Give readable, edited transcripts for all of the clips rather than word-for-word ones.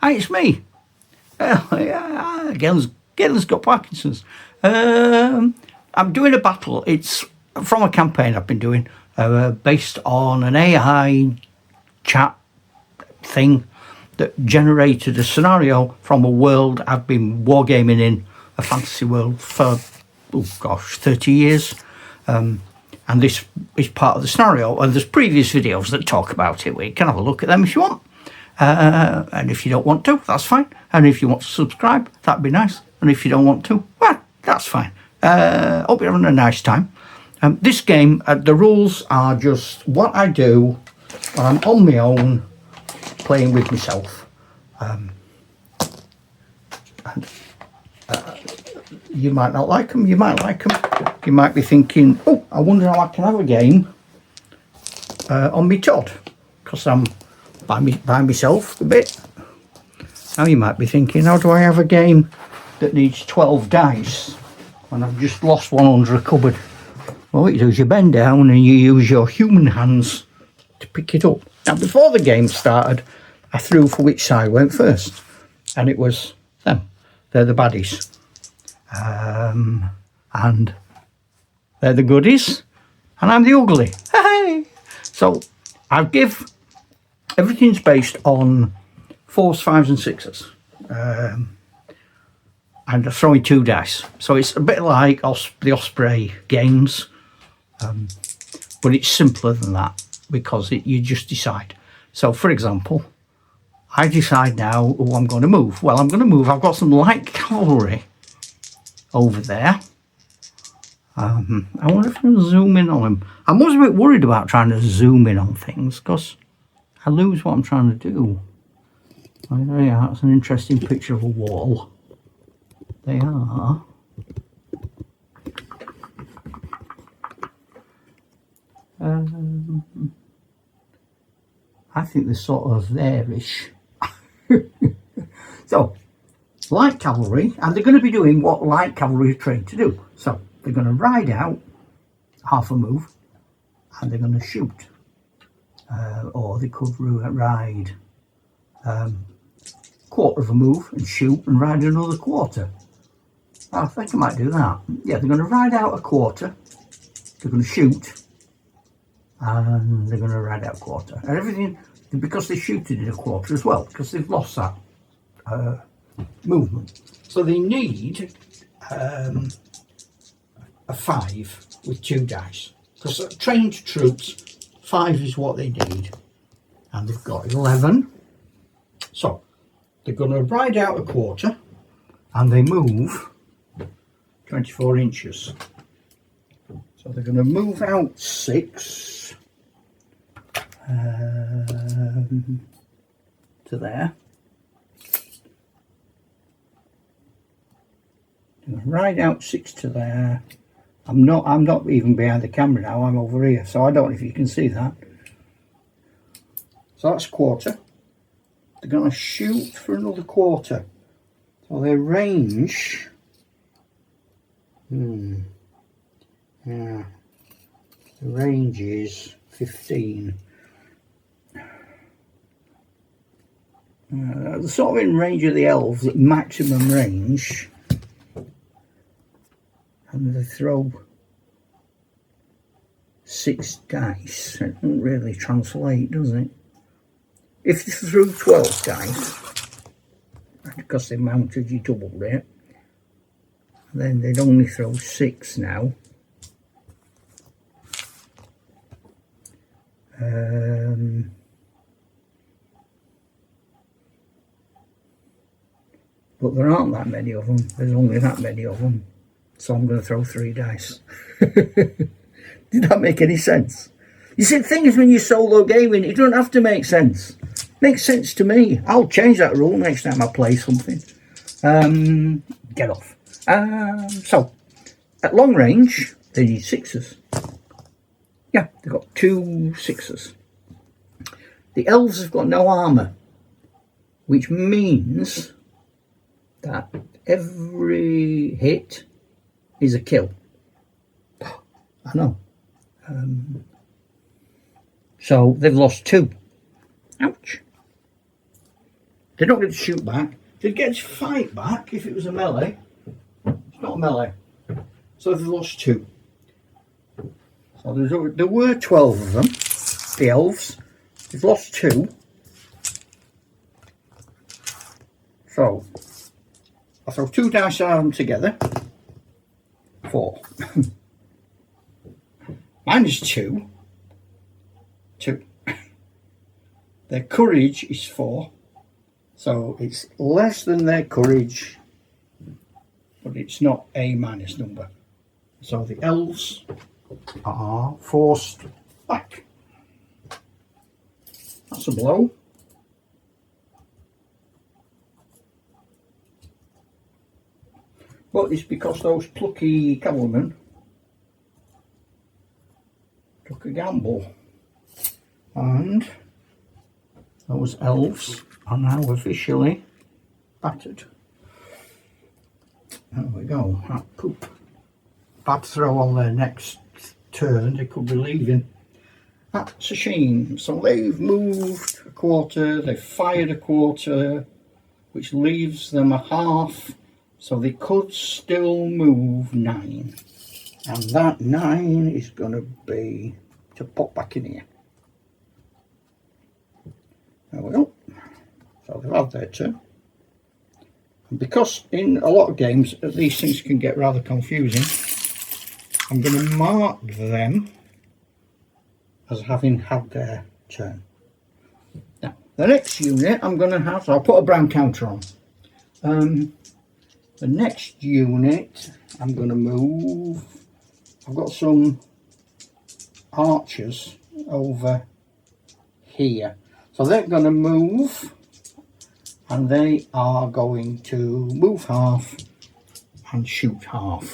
Hi, it's me. Galen's got Parkinson's. I'm doing a battle. It's from a campaign I've been doing based on an AI chat thing that generated a scenario from a world I've been wargaming in, a fantasy world, for 30 years. And this is part of the scenario, and there's previous videos that talk about it. We can have a look at them if you want. And if you don't want to, that's fine. And if you want to subscribe, that'd be nice. And if you don't want to, well, that's fine. Hope you're having a nice time. This game, the rules are just what I do when I'm on my own, playing with myself. You might not like them, you might like them. You might be thinking, oh, I wonder how I can have a game on me Todd, because I'm by myself a bit. Now you might be thinking, how do I have a game that needs 12 dice when I've just lost one under a cupboard? Well, what you do is you bend down and you use your human hands to pick it up. Now, before the game started, I threw for which side went first, and it was them. They're the baddies. And they're the goodies, and I'm the ugly. Hey! So I'll give... Everything's based on 4s, 5s and 6s. And throwing 2 dice. So it's a bit like the Osprey games. But it's simpler than that, because you just decide. So, for example, I decide now who I'm going to move. Well, I'm going to move. I've got some light cavalry over there. I wonder if I can zoom in on them. I'm always a bit worried about trying to zoom in on things, because I lose what I'm trying to do. Oh, there you are. That's an interesting picture of a wall. They are. I think they're sort of there-ish. So, light cavalry, and they're going to be doing what light cavalry are trained to do. So, they're going to ride out half a move, and they're going to shoot. Or they could ride quarter of a move and shoot and ride another quarter. I think I might do that. Yeah, they're going to ride out a quarter, they're going to shoot, and they're going to ride out a quarter. And everything, because they shooted in a quarter as well, because they've lost that movement. So they need a 5 with 2 dice. Because trained troops, 5 is what they need. And they've got 11. So they're going to ride out a quarter, and they move 24 inches. So they're going to move out 6 to there. Ride out 6 to there. I'm not even behind the camera now, I'm over here, so I don't know if you can see that. So that's a quarter. They're going to shoot for another quarter. So their range... Yeah. The range is 15. They're sort of in range of the elves, at maximum range. And they throw 6 dice. It doesn't really translate, does it? If they threw 12 dice, because they mounted, you doubled it, then they'd only throw 6 now. But there aren't that many of them. There's only that many of them. So I'm going to throw 3 dice. Did that make any sense? You see, the thing is, when you're solo gaming, it doesn't have to make sense. Makes sense to me. I'll change that rule next time I play something. Get off. So, at long range, they need 6s. Yeah, they've got 2 6s. The elves have got no armour, which means that every hit is a kill. I know. So they've lost 2. Ouch. They're not going to shoot back. They'd get to fight back if it was a melee. It's not a melee. So they've lost 2. So there were 12 of them, the elves. They've lost 2. So I throw 2 dice at them together. 4. Minus 2. 2. Their courage is 4. So it's less than their courage, but it's not a minus number. So the elves are forced back. That's a blow. But it's because those plucky cavalrymen took a gamble. And those elves are now officially battered. There we go. That poop. Bad throw on their next turn. They could be leaving. That's a shame. So they've moved a quarter. They've fired a quarter, which leaves them a half. So they could still move 9. And that 9 is going to be to pop back in here. There we go. So they've had their turn. And because in a lot of games these things can get rather confusing, I'm going to mark them as having had their turn. Now, the next unit I'm going to have, so I'll put a brown counter on. The next unit I'm going to move, I've got some archers over here. So they're going to move, and they are going to move half and shoot half.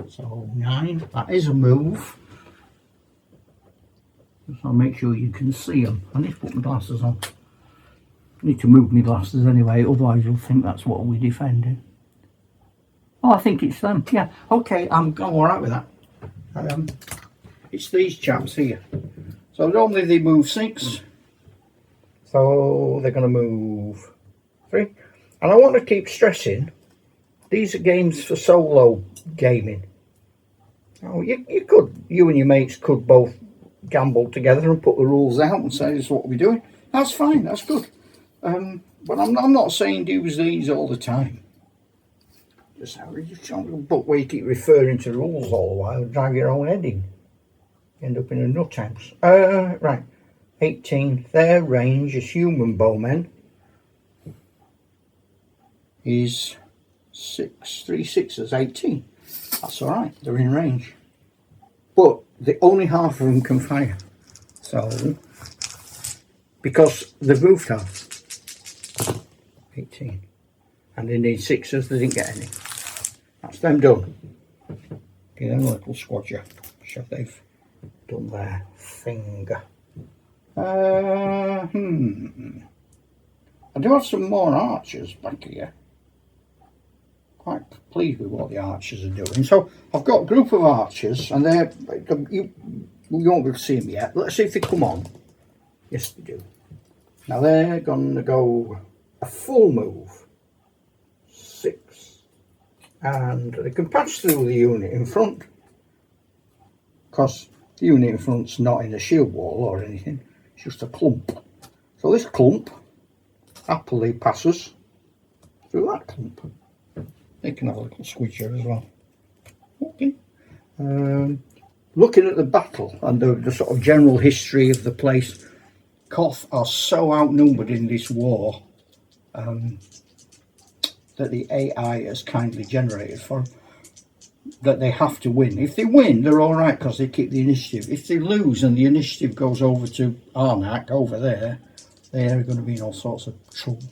So 9, that is a move. So I'll make sure you can see them. I need to put my glasses on. I need to move my glasses anyway, otherwise you'll think that's what we're defending. Oh, I think it's them. Yeah, okay, I'm alright with that. It's these chaps here. So normally they move 6. So they're going to move 3. And I want to keep stressing, these are games for solo gaming. Oh, you and your mates could both gamble together and put the rules out and say this is what we're doing. That's fine, that's good. But I'm not saying use these all the time. Just trying to book where you keep referring to rules all the while and drive your own head in. You end up in a nut house. Right. 18, their range as human bowmen is 6, 3 6s, 18. That's alright, they're in range. But only half of them can fire. So, because they've moved half. 18. And they need 6s, they didn't get any. That's them done. Okay, then a little squadron. So they've done their thing. I do have some more archers back here. Quite pleased with what the archers are doing. So I've got a group of archers, and you won't be able to see them yet. Let's see if they come on. Yes, they do. Now they're going to go a full move. 6. And they can pass through the unit in front, because the unit in front's not in a shield wall or anything. It's just a clump. So this clump happily passes through that clump. They can have a little squidger as well. Okay. Looking at the battle and the sort of general history of the place, Koth are so outnumbered in this war that the AI has kindly generated for them, that they have to win. If they win, they're all right because they keep the initiative. If they lose and the initiative goes over to Arnak over there, they're going to be in all sorts of trouble.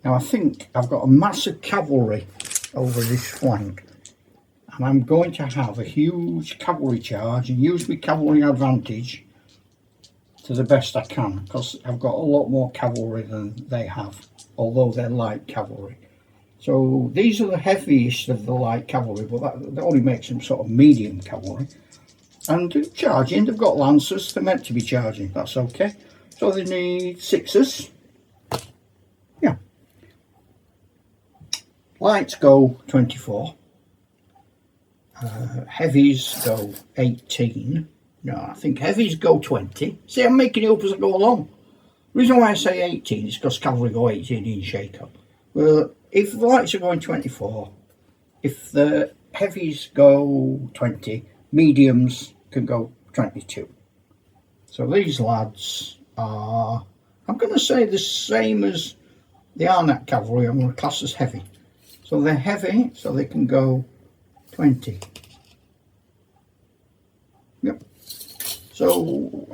Now I think I've got a mass of cavalry over this flank, and I'm going to have a huge cavalry charge and use my cavalry advantage to the best I can, because I've got a lot more cavalry than they have, although they're light cavalry. So these are the heaviest of the light cavalry, but that only makes them sort of medium cavalry. And charging, they've got lancers, they're meant to be charging, that's okay. So they need 6s. lights go 24, heavies go 18. No, I think heavies go 20. See, I'm making it up as I go along. The reason why I say 18 is because cavalry go 18 in shake-up. Well, if the lights are going 24, if the heavies go 20, mediums can go 22. So these lads are, I'm going to say the same as the Arnott cavalry. I'm going to class as heavy. So they're heavy, so they can go 20. Yep. So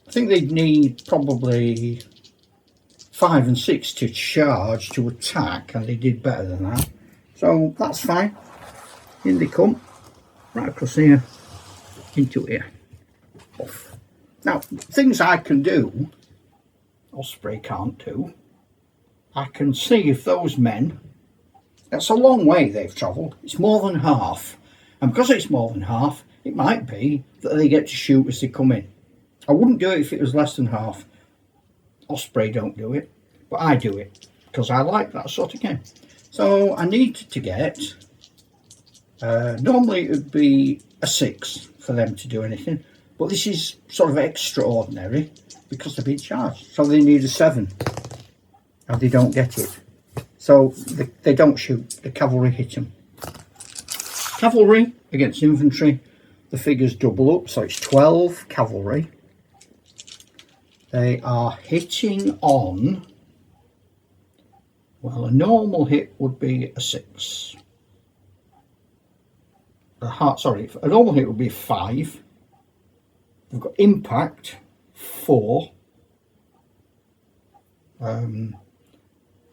I think they'd need probably 5 and 6 to charge to attack, and they did better than that. So that's fine. In they come, right across here, into here, off. Now, things I can do, Osprey can't do. I can see if those men, that's a long way they've travelled, it's more than half. And because it's more than half, it might be that they get to shoot as they come in. I wouldn't do it if it was less than half. Osprey don't do it, but I do it because I like that sort of game. So I need to get, normally it would be a 6 for them to do anything, but this is sort of extraordinary because they've been charged. So they need a 7 and they don't get it. So they don't shoot, the cavalry hit them. Cavalry against infantry, the figures double up, so it's 12 cavalry. They are hitting on, well, a normal hit would be a 6. A normal hit would be a 5. They've got impact 4.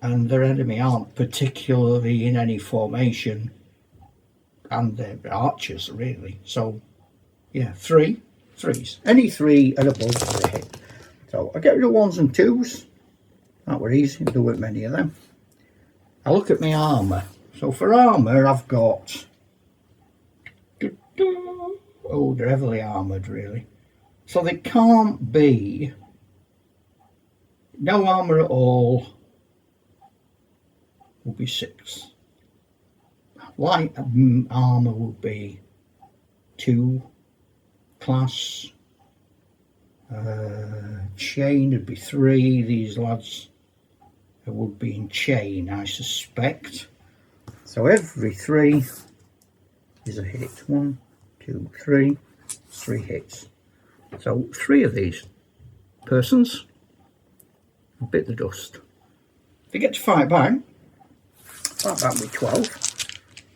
And their enemy aren't particularly in any formation, and they're archers really. So yeah, 3s. Any 3 and above for a hit. So I get rid of 1s and 2s. That were easy, there weren't many of them. I look at my armour. So for armour I've got, oh, they're heavily armoured really. So they can't be, no armour at all will be 6. Light armour would be 2 class. Chain would be 3. These lads would be in chain, I suspect. So every 3 is a hit. 1, 2, 3. 3 hits. So 3 of these persons bit the dust. They get to fight back. That'll be 12.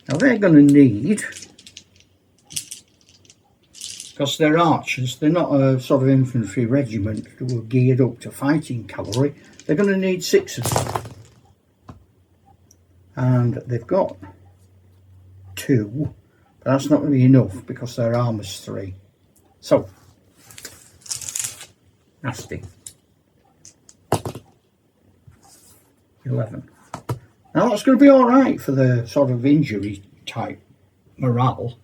Now they're going to need, because they're archers, they're not a sort of infantry regiment who are geared up to fighting cavalry, they're going to need 6s. And they've got 2, but that's not going to be enough because their armour's 3. So, nasty. 11. Now that's going to be alright for the sort of injury type morale.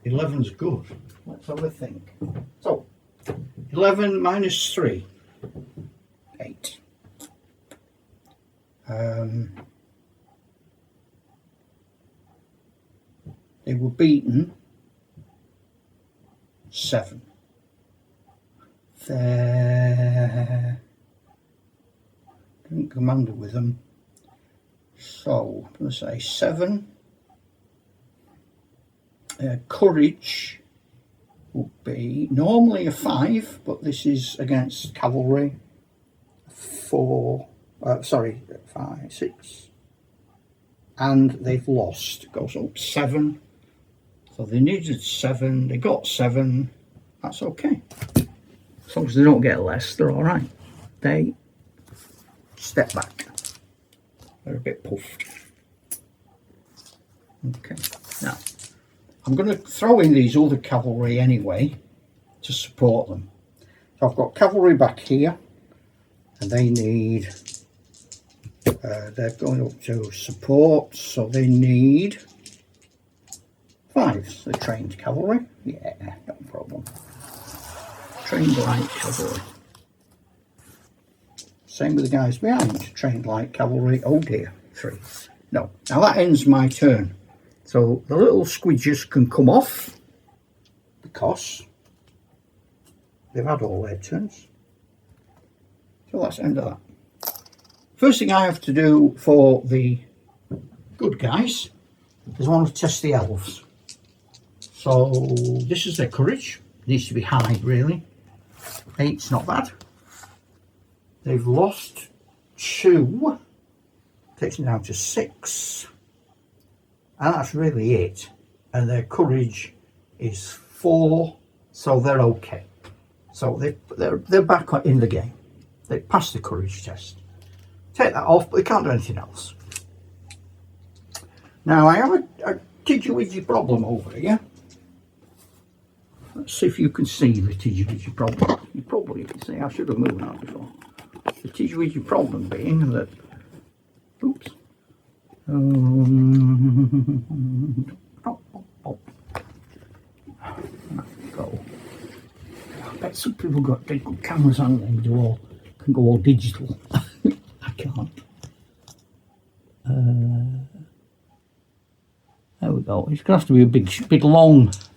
11's good. Let's have a think. So, 11 minus 3. 8. They were beaten 7. They're didn't commander with them. So I'm going to say 7. Courage would be normally a 5, but this is against cavalry. 4, 5, 6, and they've lost. Goes up 7. So they needed 7. They got 7. That's okay. As long as they don't get less, they're all right. They step back. They're a bit puffed. Okay. Now I'm going to throw in these other cavalry anyway to support them. So I've got cavalry back here, and they need, they're going up to support, so they need 5s. The trained cavalry, yeah, no problem. Trained light cavalry. Same with the guys behind, trained like cavalry. Oh dear, 3. No. Now that ends my turn. So the little squidges can come off because they've had all their turns. So that's the end of that. First thing I have to do for the good guys is I want to test the elves. So this is their courage. It needs to be high, really. 8's not bad. They've lost 2. Takes it down to 6. And that's really it. And their courage is 4. So they're okay. So they're back in the game. They passed the courage test. Take that off, but they can't do anything else. Now I have a tidgy-widgy problem over here. Let's see if you can see the tidgy-widgy problem. You probably can see. I should have moved that before. The tidgy-widgy problem being that, oops. Go. I bet some people got big cameras on them can go all digital. I can't. There we go. It's going to have to be a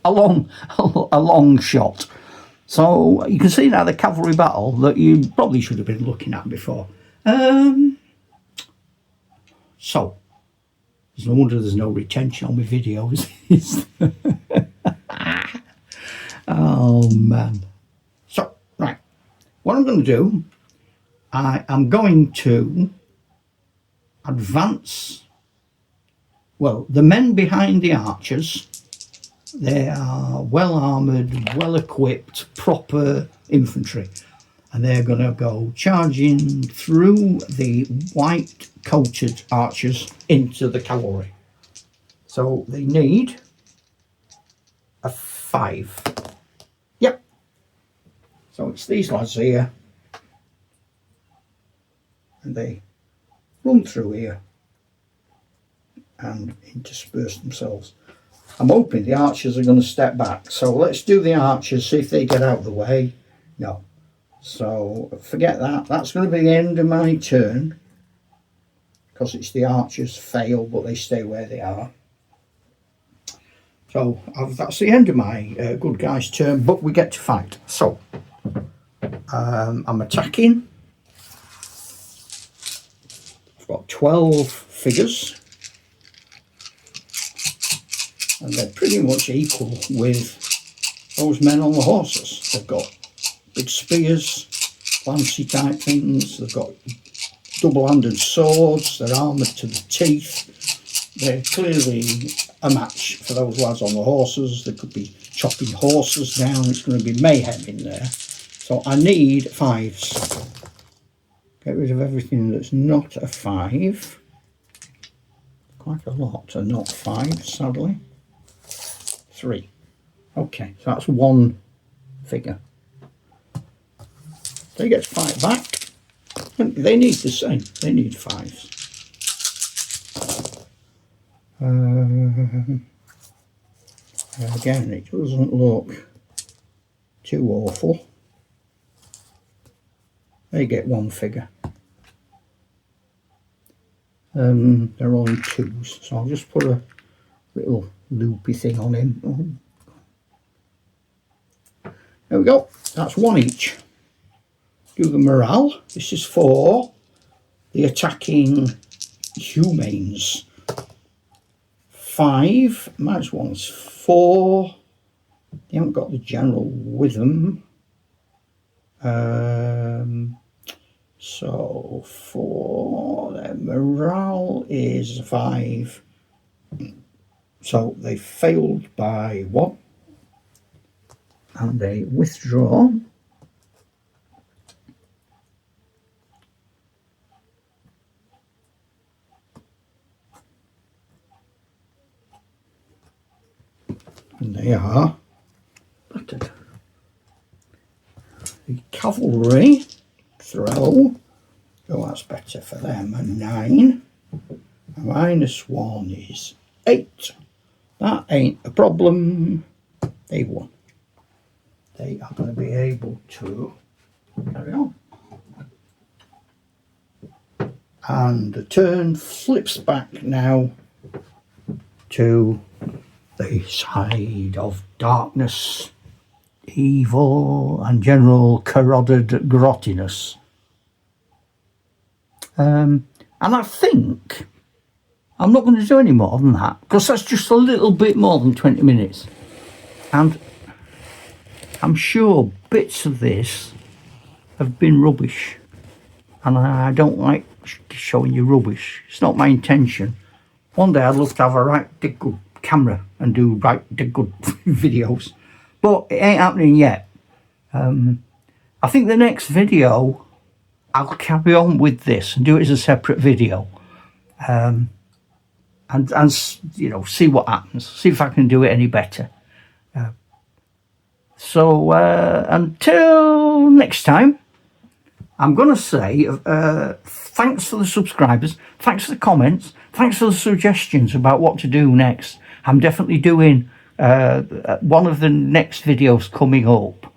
long shot. So you can see now the cavalry battle that you probably should have been looking at before. So there's no wonder there's no retention on my videos. Oh man. So right, what I'm going to do, I am going to advance. Well, the men behind the archers, they are well armoured, well equipped, proper infantry. And they're going to go charging through the white coated archers into the cavalry. So they need a 5. Yep. So it's these lads here. And they run through here and intersperse themselves. I'm hoping the archers are going to step back. So let's do the archers, see if they get out of the way. No. So forget that. That's going to be the end of my turn. Because it's the archers fail, but they stay where they are. So that's the end of my good guy's turn, but we get to fight. So I'm attacking. I've got 12 figures. And they're pretty much equal with those men on the horses. They've got big spears, lancy type things. They've got double-handed swords. They're armoured to the teeth. They're clearly a match for those lads on the horses. They could be chopping horses down. It's going to be mayhem in there. So I need 5s. Get rid of everything that's not a 5. Quite a lot are not 5, sadly. 3. Okay, so that's 1 figure. They get to fight back. They need the same. They need 5s. Again, it doesn't look too awful. They get 1 figure. They're only 2s, so I'll just put a little loopy thing on him. There we go. That's 1 each. Do the morale. This is for the attacking humans. 5. Minus 1's 4. They haven't got the general with them. So 4. Their morale is 5. So they failed by 1. And they withdraw. And they are battered. The cavalry throw. Oh, that's better for them. A 9. A minus 1 is 8. That ain't a problem. They've won. They are going to be able to carry on. and the turn flips back now to the side of darkness, evil and general corroded grottiness. And I think I'm not going to do any more than that, because that's just a little bit more than 20 minutes. And I'm sure bits of this have been rubbish. And I don't like showing you rubbish. It's not my intention. One day I'd love to have a right good camera and do right good videos. But it ain't happening yet. I think the next video, I'll carry on with this and do it as a separate video. And you know, see what happens. See if I can do it any better. So until next time, I'm going to say thanks for the subscribers, thanks for the comments, thanks for the suggestions about what to do next. I'm definitely doing one of the next videos coming up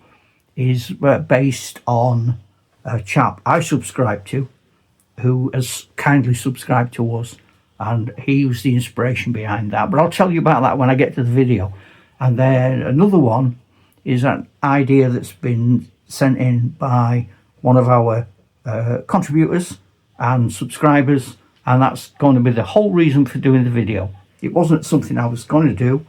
is based on a chap I subscribe to who has kindly subscribed to us, and he was the inspiration behind that. But I'll tell you about that when I get to the video. And then another one is an idea that's been sent in by one of our contributors and subscribers, and that's going to be the whole reason for doing the video. It wasn't something I was going to do,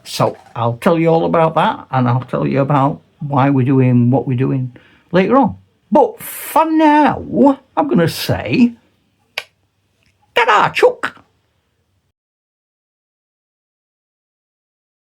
so I'll tell you all about that, and I'll tell you about why we're doing what we're doing later on. But for now, I'm going to say ta-da, Chuck!